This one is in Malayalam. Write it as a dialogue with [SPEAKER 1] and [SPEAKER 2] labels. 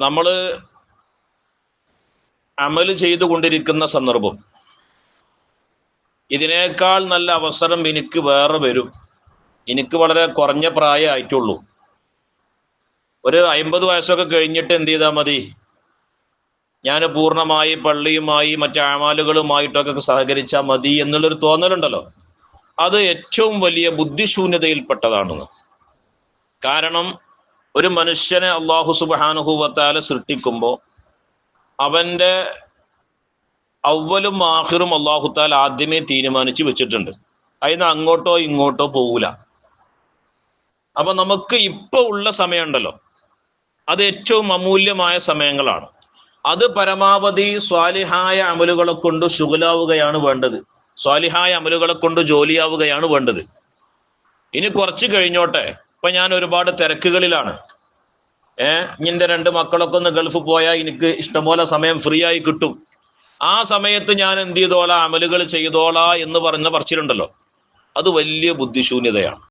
[SPEAKER 1] നമ്മൾ അമല് ചെയ്തുകൊണ്ടിരിക്കുന്ന സന്ദർഭം ഇതിനേക്കാൾ നല്ല അവസരം എനിക്ക് വേറെ വരും. എനിക്ക് വളരെ കുറഞ്ഞ പ്രായമായിട്ടുള്ളൂ. ഒരു 50 വയസ്സൊക്കെ കഴിഞ്ഞിട്ട് എന്ത് ചെയ്താൽ മതി, ഞാൻ പൂർണ്ണമായി പള്ളിയുമായി മറ്റു അമാലുകളുമായിട്ടൊക്കെ സഹകരിച്ചാൽ മതി എന്നുള്ളൊരു തോന്നലുണ്ടല്ലോ, അത് ഏറ്റവും വലിയ ബുദ്ധിശൂന്യതയിൽപ്പെട്ടതാണെന്ന്. കാരണം ഒരു മനുഷ്യനെ അള്ളാഹു സുബ്ഹാനഹു വ തആല സൃഷ്ടിക്കുമ്പോൾ അവന്റെ അവലും ആഖിറും അള്ളാഹു തആല ആദ്യമേ തീരുമാനിച്ച് വെച്ചിട്ടുണ്ട്. അതിന് അങ്ങോട്ടോ ഇങ്ങോട്ടോ പോകൂല. അപ്പൊ നമുക്ക് ഇപ്പൊ ഉള്ള സമയമുണ്ടല്ലോ, അത് ഏറ്റവും അമൂല്യമായ സമയങ്ങളാണ്. അത് പരമാവധി സ്വാലിഹായ അമലുകളെ കൊണ്ട് ശുഗലാവുകയാണ് വേണ്ടത്, സ്വാലിഹായ അമലുകളെ കൊണ്ട് ജോലിയാവുകയാണ് വേണ്ടത്. ഇനി കുറച്ച് കഴിഞ്ഞോട്ടെ, ഇപ്പൊ ഞാൻ ഒരുപാട് തിരക്കുകളിലാണ്. എന്റെ 2 മക്കളൊക്കെ ഒന്ന് ഗൾഫ് പോയാൽ എനിക്ക് ഇഷ്ടംപോലെ സമയം ഫ്രീ ആയി കിട്ടും. ആ സമയത്ത് ഞാൻ എന്ത് ചെയ്തോളാം, അമലുകൾ ചെയ്തോളാം എന്ന് പറഞ്ഞ പറച്ചിലുണ്ടല്ലോ, അത് വലിയ ബുദ്ധിശൂന്യതയാണ്.